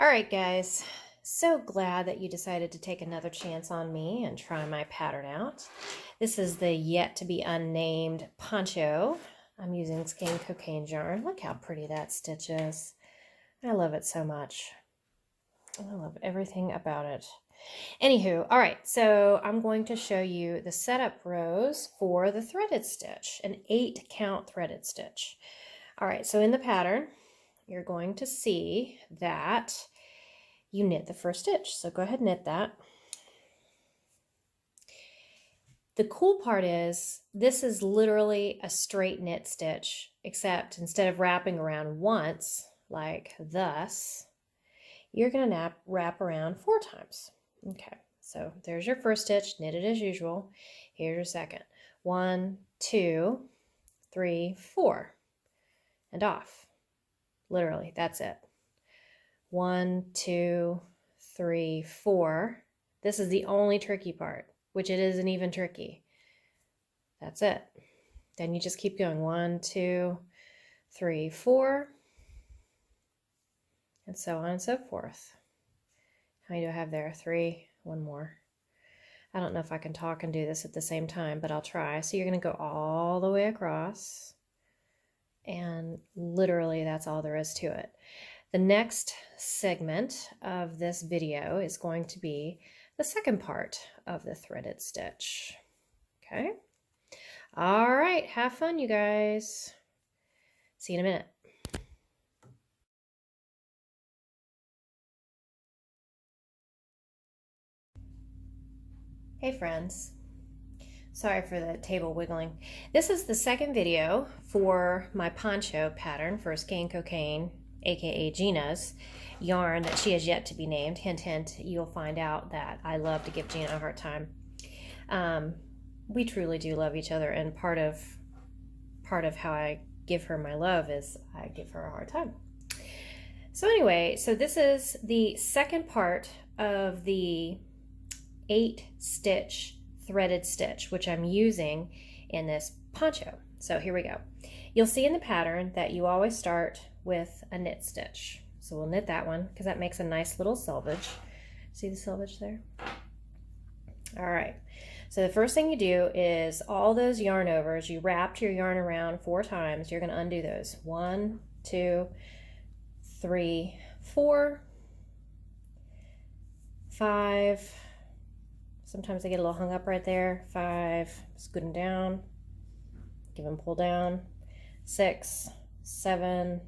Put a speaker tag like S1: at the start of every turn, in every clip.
S1: All right, guys. So glad that you decided to take another chance on me and try my pattern out. This is the yet to be unnamed Poncho. I'm using skein cocaine yarn. Look how pretty that stitch is. I love it so much. I love everything about it. Anywho, all right, so I'm going to show you the setup rows for the threaded stitch, an 8-count threaded stitch. All right, so in the pattern, you're going to see that you knit the first stitch. So go ahead and knit that. The cool part is this is literally a straight knit stitch, except instead of wrapping around once, like thus, you're going to wrap around 4 times. Okay, so there's your first stitch, knit it as usual. Here's your second. 1, 2, 3, 4, and off. Literally, that's it. 1, 2, 3, 4. This is the only tricky part, which it isn't even tricky. That's it. Then you just keep going. 1, 2, 3, 4, and so on and so forth. How many do I have there? 3, 1 more. I don't know if I can talk and do this at the same time, but I'll try. So you're going to go all the way across, and literally that's all there is to it. The next segment of this video is going to be the second part of the threaded stitch. Okay? All right, have fun, you guys. See you in a minute. Hey friends. Sorry for the table wiggling. This is the second video for my poncho pattern for Skein Cocaine, aka Gina's yarn that she has yet to be named. Hint, hint, you'll find out that I love to give Gina a hard time. We truly do love each other, and part of how I give her my love is I give her a hard time. So anyway, so this is the second part of the 8-stitch threaded stitch, which I'm using in this poncho. So here we go. You'll see in the pattern that you always start with a knit stitch. So we'll knit that one because that makes a nice little selvage. See the selvage there? All right. So the first thing you do is all those yarn overs, you wrapped your yarn around 4 times. You're going to undo those. 1, 2, 3, 4, 5. Sometimes I get a little hung up right there. 5, scoot them down, give them pull down. 6, 7,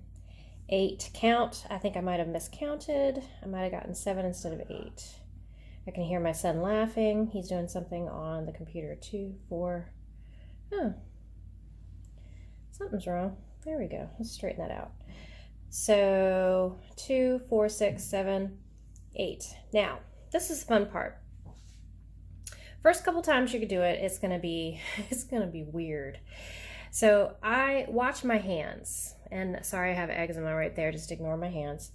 S1: 8. Count. I think I might have miscounted. I might have gotten 7 instead of 8. I can hear my son laughing. He's doing something on the computer. 2, 4. Oh, something's wrong. There we go. Let's straighten that out. So 2, 4, 6, 7, 8. Now, this is the fun part. First couple times you could do it, it's gonna be weird. So I watch my hands, and sorry I have eczema right there, just ignore my hands.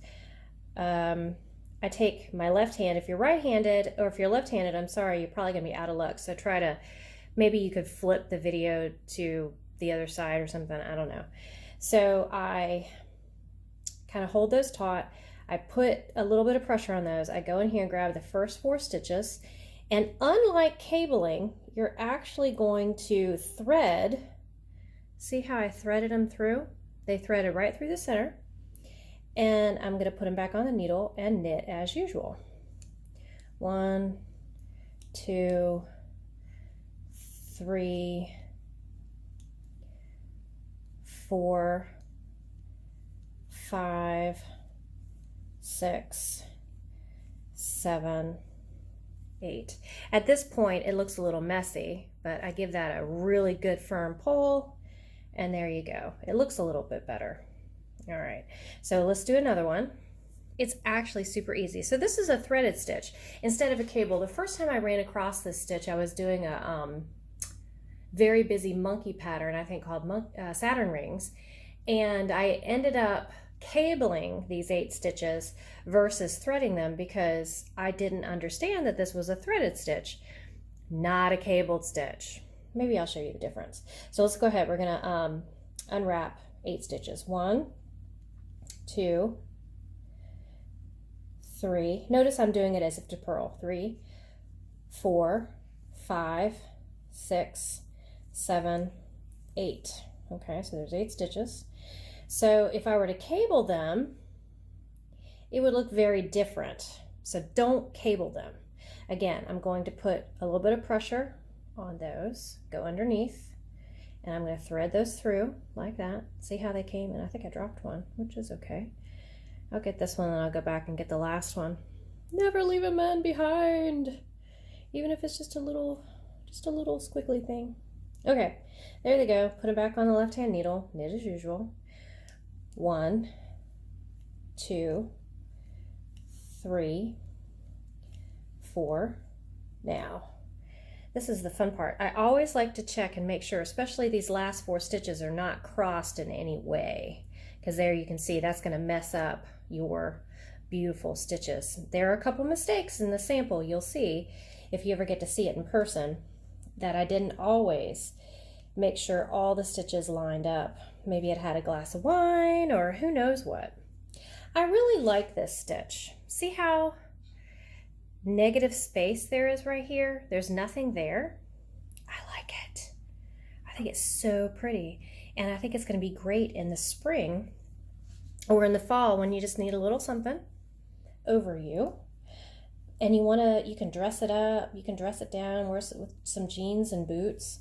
S1: I take my left hand. If you're right-handed, or if you're left-handed, I'm sorry, you're probably gonna be out of luck. So try to, maybe you could flip the video to the other side or something, I don't know. So I kind of hold those taut. I put a little bit of pressure on those. I go in here and grab the first 4 stitches. And unlike cabling, you're actually going to thread. See how I threaded them through? They threaded right through the center. And I'm going to put them back on the needle and knit as usual. 1, 2, 3, 4, 5, 6, 7, 8. At this point, it looks a little messy, but I give that a really good firm pull, and there you go. It looks a little bit better. All right, so let's do another one. It's actually super easy. So this is a threaded stitch instead of a cable. The first time I ran across this stitch, I was doing a very busy monkey pattern, I think called Saturn rings, and I ended up cabling these 8 stitches versus threading them because I didn't understand that this was a threaded stitch, not a cabled stitch. Maybe I'll show you the difference. So let's go ahead. We're gonna unwrap 8 stitches. 1, 2, 3. Notice I'm doing it as if to purl. 3, 4, 5, 6, 7, 8. Okay, so there's 8 stitches. So if I were to cable them, it would look very different. So don't cable them. Again, I'm going to put a little bit of pressure on those, go underneath, and I'm going to thread those through like that. See how they came in? I think I dropped one, which is okay. I'll get this one and I'll go back and get the last one. Never leave a man behind, even if it's just a little squiggly thing. Okay, there they go. Put them back on the left-hand needle, knit as usual. 1, 2, 3, 4. Now, this is the fun part. I always like to check and make sure, especially these last 4 stitches are not crossed in any way, because there you can see that's going to mess up your beautiful stitches. There are a couple mistakes in the sample you'll see if you ever get to see it in person, that I didn't always make sure all the stitches lined up. Maybe it had a glass of wine or who knows what. I really like this stitch. See how negative space there is right here? There's nothing there. I like it. I think it's so pretty, and I think it's going to be great in the spring or in the fall when you just need a little something over you and you can dress it up, you can dress it down, wear it with some jeans and boots.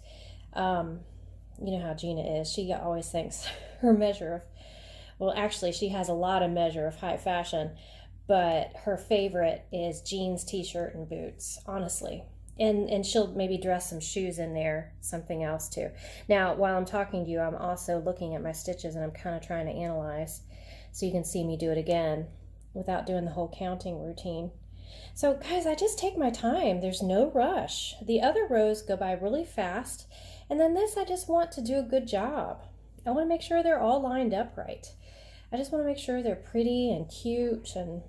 S1: You know how Gina is. She always thinks her measure of, well, actually she has a lot of measure of high fashion, but her favorite is jeans, t-shirt, and boots, honestly. And she'll maybe dress some shoes in there, something else too. Now, while I'm talking to you, I'm also looking at my stitches and I'm kind of trying to analyze so you can see me do it again without doing the whole counting routine. So guys, I just take my time. There's no rush. The other rows go by really fast, and then this I just want to do a good job. I want to make sure they're all lined up right. I just want to make sure they're pretty and cute, and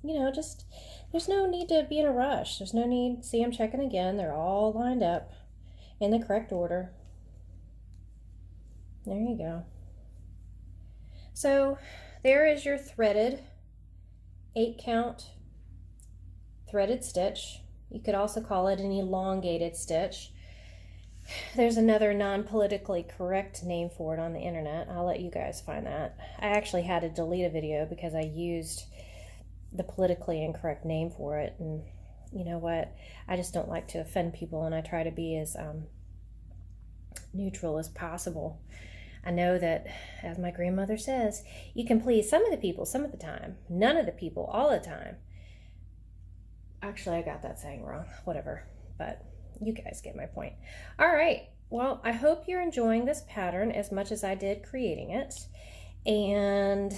S1: you know, just there's no need to be in a rush. There's no need. See, I'm checking again. They're all lined up in the correct order. There you go. So there is your threaded 8 count threaded stitch. You could also call it an elongated stitch. There's another non-politically correct name for it on the internet. I'll let you guys find that. I actually had to delete a video because I used the politically incorrect name for it, and you know what, I just don't like to offend people, and I try to be as neutral as possible. I know that, as my grandmother says, you can please some of the people some of the time, none of the people all the time. Actually, I got that saying wrong, whatever, but you guys get my point. All right, well, I hope you're enjoying this pattern as much as I did creating it, and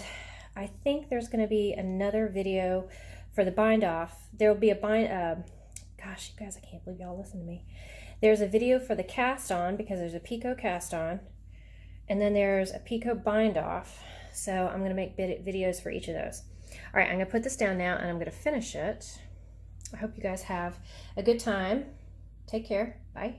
S1: I think there's going to be another video for the bind off. There will be a bind, gosh, you guys, I can't believe y'all listen to me. There's a video for the cast on, because there's a picot cast on, and then there's a picot bind off. So I'm going to make videos for each of those. All right, I'm going to put this down now and I'm going to finish it. I hope you guys have a good time. Take care. Bye.